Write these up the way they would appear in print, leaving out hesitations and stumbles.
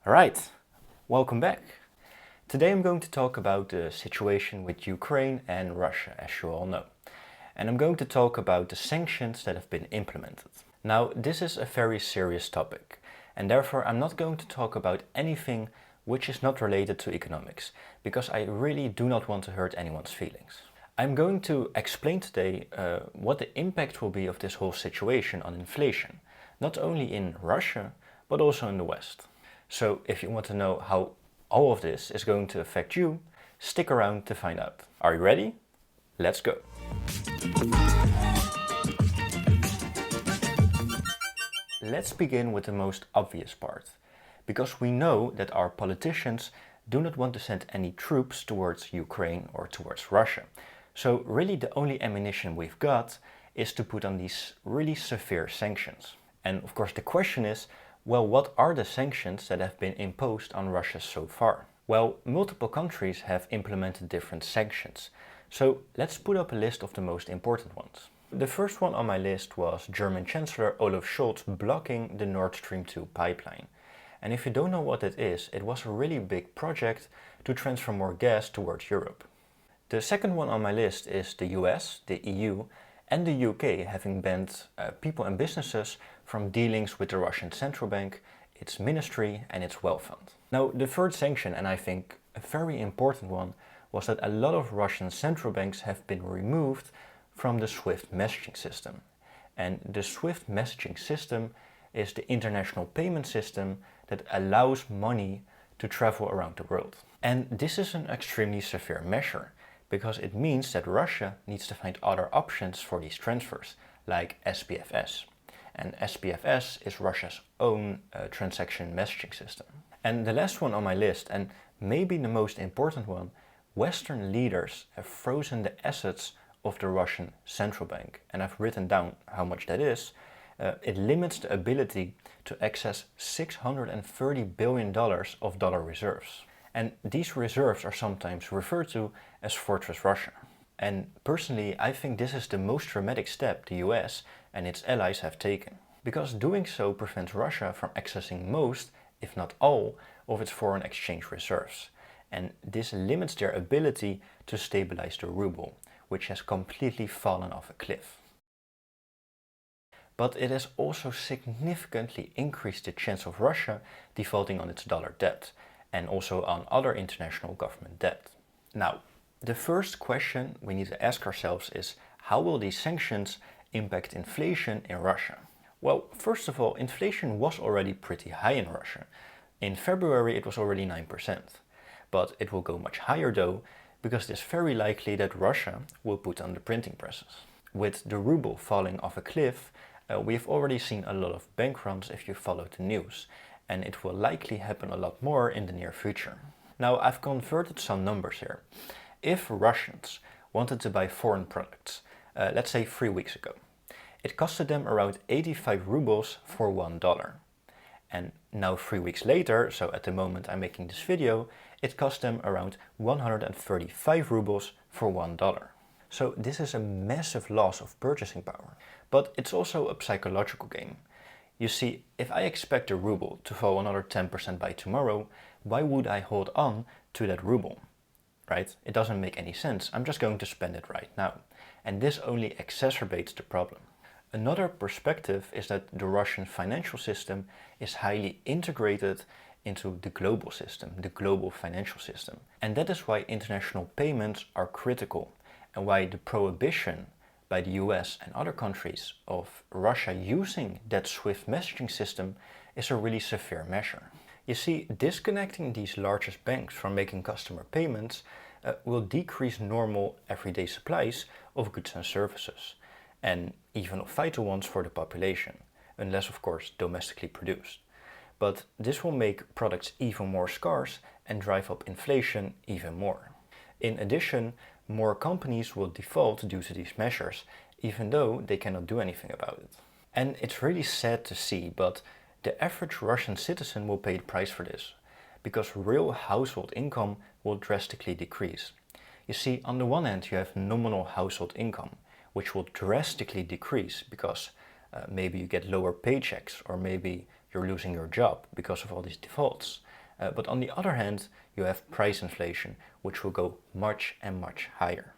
Alright, welcome back. Today I'm going to talk about the situation with Ukraine and Russia, as you all know. And I'm going to talk about the sanctions that have been implemented. Now, this is a very serious topic, and therefore I'm not going to talk about anything which is not related to economics, because I really do not want to hurt anyone's feelings. I'm going to explain today what the impact will be of this whole situation on inflation, not only in Russia, but also in the West. So if you want to know how all of this is going to affect you, stick around to find out. Are you ready? Let's go. Let's begin with the most obvious part, because we know that our politicians do not want to send any troops towards Ukraine or towards Russia. So really the only ammunition we've got is to put on these really severe sanctions. And of course the question is, well, what are the sanctions that have been imposed on Russia so far? Well, multiple countries have implemented different sanctions. So let's put up a list of the most important ones. The first one on my list was German Chancellor Olaf Scholz blocking the Nord Stream 2 pipeline. And if you don't know what it is, it was a really big project to transfer more gas towards Europe. The second one on my list is the US, the EU and the UK having banned people and businesses from dealings with the Russian central bank, its ministry and its wealth fund. Now the third sanction, and I think a very important one, was that a lot of Russian central banks have been removed from the SWIFT messaging system. And the SWIFT messaging system is the international payment system that allows money to travel around the world. And this is an extremely severe measure, because it means that Russia needs to find other options for these transfers, like SPFS. And SPFS is Russia's own transaction messaging system. And the last one on my list, and maybe the most important one, Western leaders have frozen the assets of the Russian central bank. And I've written down how much that is. It limits the ability to access $630 billion of dollar reserves. And these reserves are sometimes referred to as Fortress Russia. And personally, I think this is the most dramatic step the US and its allies have taken, because doing so prevents Russia from accessing most, if not all, of its foreign exchange reserves. And this limits their ability to stabilize the ruble, which has completely fallen off a cliff. But it has also significantly increased the chance of Russia defaulting on its dollar debt, and also on other international government debt. Now, the first question we need to ask ourselves is, how will these sanctions impact inflation in Russia? Well, first of all, inflation was already pretty high in Russia. In February it was already 9%. But it will go much higher though, because it is very likely that Russia will put on the printing presses. With the ruble falling off a cliff, we've already seen a lot of bank runs if you follow the news. And it will likely happen a lot more in the near future. Now, I've converted some numbers here. If Russians wanted to buy foreign products, let's say 3 weeks ago, it costed them around 85 rubles for $1. And now 3 weeks later, so at the moment I'm making this video, it cost them around 135 rubles for $1. So this is a massive loss of purchasing power. But it's also a psychological game. You see, if I expect the ruble to fall another 10% by tomorrow, why would I hold on to that ruble? Right? It doesn't make any sense. I'm just going to spend it right now. And this only exacerbates the problem. Another perspective is that the Russian financial system is highly integrated into the global system, the global financial system. And that is why international payments are critical, and why the prohibition by the US and other countries of Russia using that SWIFT messaging system is a really severe measure. You see, disconnecting these largest banks from making customer payments will decrease normal everyday supplies of goods and services, and even of vital ones for the population, unless of course domestically produced. But this will make products even more scarce and drive up inflation even more. In addition, more companies will default due to these measures, even though they cannot do anything about it. And it's really sad to see, but the average Russian citizen will pay the price for this, because real household income will drastically decrease. You see, on the one hand you have nominal household income, which will drastically decrease because maybe you get lower paychecks, or maybe you're losing your job because of all these defaults. But on the other hand, you have price inflation, which will go much and much higher.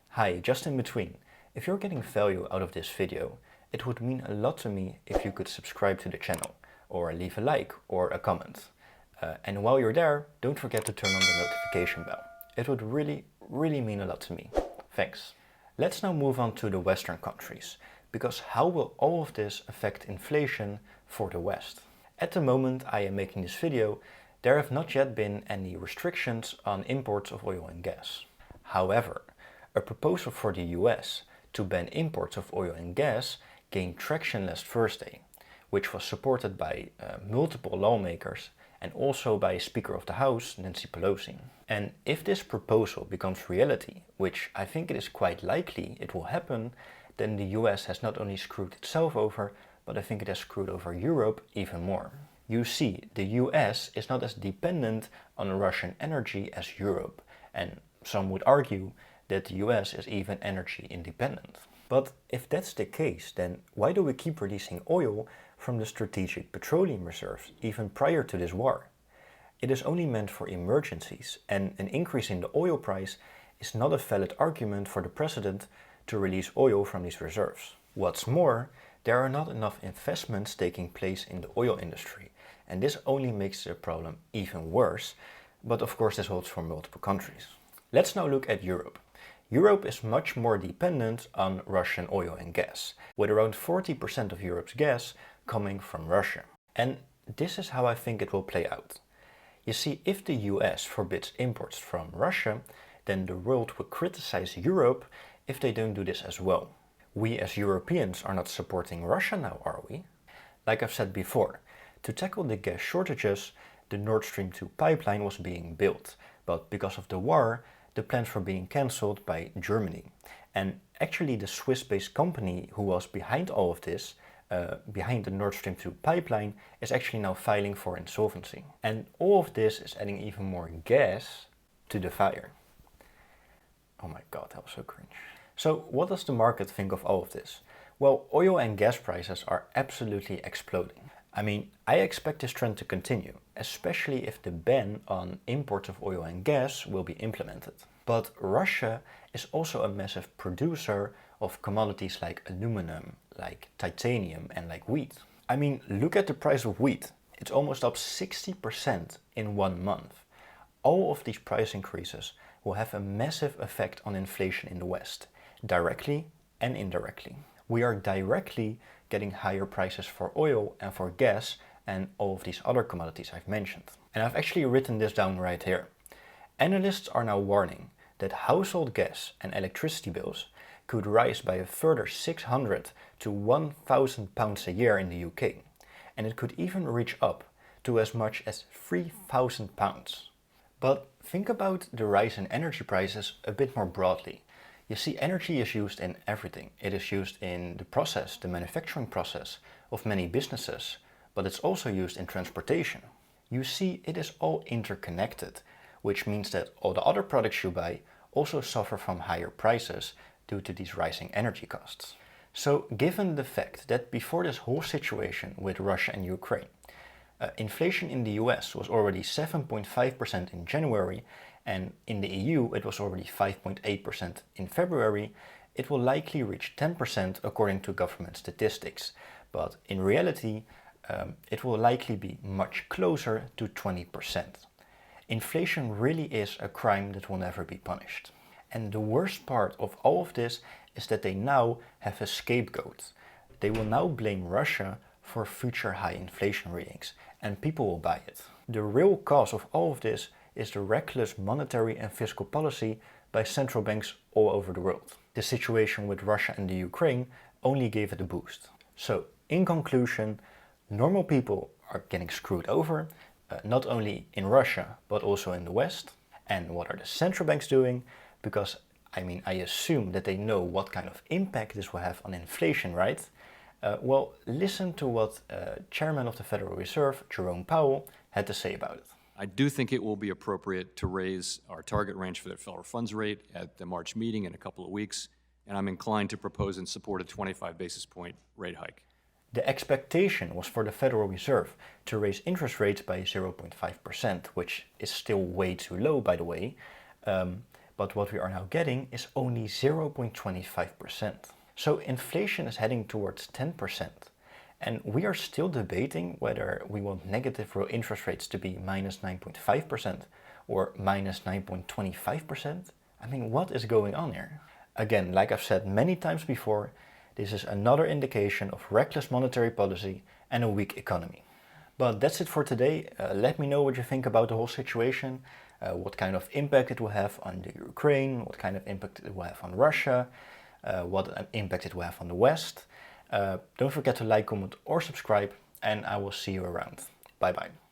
Hi, just in between. If you're getting value out of this video, it would mean a lot to me if you could subscribe to the channel, or leave a like or a comment. And while you're there, don't forget to turn on the notification bell. It would really mean a lot to me. Thanks. Let's now move on to the Western countries, because how will all of this affect inflation for the West? At the moment I am making this video, there have not yet been any restrictions on imports of oil and gas. However, a proposal for the US to ban imports of oil and gas gained traction last Thursday, which was supported by multiple lawmakers and also by Speaker of the House, Nancy Pelosi. And if this proposal becomes reality, which I think it is quite likely it will happen, then the US has not only screwed itself over, but I think it has screwed over Europe even more. You see, the US is not as dependent on Russian energy as Europe, and some would argue that the US is even energy independent. But if that's the case, then why do we keep releasing oil from the strategic petroleum reserves even prior to this war? It is only meant for emergencies, and an increase in the oil price is not a valid argument for the president to release oil from these reserves. What's more, there are not enough investments taking place in the oil industry, and this only makes the problem even worse, but of course this holds for multiple countries. Let's now look at Europe. Europe is much more dependent on Russian oil and gas, with around 40% of Europe's gas coming from Russia. And this is how I think it will play out. You see, if the US forbids imports from Russia, then the world will criticize Europe if they don't do this as well. We as Europeans are not supporting Russia now, are we? Like I've said before, to tackle the gas shortages, the Nord Stream 2 pipeline was being built, but because of the war, the plans were being cancelled by Germany. And actually the Swiss-based company who was behind all of this, behind the Nord Stream 2 pipeline, is actually now filing for insolvency. And all of this is adding even more gas to the fire. Oh my god, that was so cringe. So what does the market think of all of this? Well, oil and gas prices are absolutely exploding. I mean, I expect this trend to continue, especially if the ban on imports of oil and gas will be implemented. But Russia is also a massive producer of commodities like aluminum, like titanium and like wheat. I mean, look at the price of wheat. It's almost up 60% in 1 month. All of these price increases will have a massive effect on inflation in the West, directly and indirectly. We are directly getting higher prices for oil and for gas and all of these other commodities I've mentioned. And I've actually written this down right here. Analysts are now warning that household gas and electricity bills could rise by a further 600 to 1,000 pounds a year in the UK, and it could even reach up to as much as 3,000 pounds. But think about the rise in energy prices a bit more broadly. You see, energy is used in everything. It is used in the process, the manufacturing process of many businesses, but it's also used in transportation. You see, it is all interconnected, which means that all the other products you buy also suffer from higher prices due to these rising energy costs. So given the fact that before this whole situation with Russia and Ukraine, inflation in the US was already 7.5% in January, and in the EU it was already 5.8% in February, it will likely reach 10% according to government statistics. But in reality, it will likely be much closer to 20%. Inflation really is a crime that will never be punished. And the worst part of all of this is that they now have a scapegoat. They will now blame Russia for future high inflation readings, and people will buy it. The real cause of all of this is the reckless monetary and fiscal policy by central banks all over the world. The situation with Russia and the Ukraine only gave it a boost. So, in conclusion, normal people are getting screwed over, not only in Russia, but also in the West. And what are the central banks doing? Because, I assume that they know what kind of impact this will have on inflation, right? Well, listen to what Chairman of the Federal Reserve, Jerome Powell, had to say about it. I do think it will be appropriate to raise our target range for the federal funds rate at the March meeting in a couple of weeks, and I'm inclined to propose and support a 25 basis point rate hike. The expectation was for the Federal Reserve to raise interest rates by 0.5%, which is still way too low, by the way. But what we are now getting is only 0.25%. So inflation is heading towards 10%. And we are still debating whether we want negative real interest rates to be minus 9.5% or minus 9.25%. I mean, what is going on here? Again, like I've said many times before, this is another indication of reckless monetary policy and a weak economy. But that's it for today. Let me know what you think about the whole situation, what kind of impact it will have on the Ukraine, what kind of impact it will have on Russia, what impact it will have on the West. Don't forget to like, comment or subscribe, and I will see you around. Bye bye.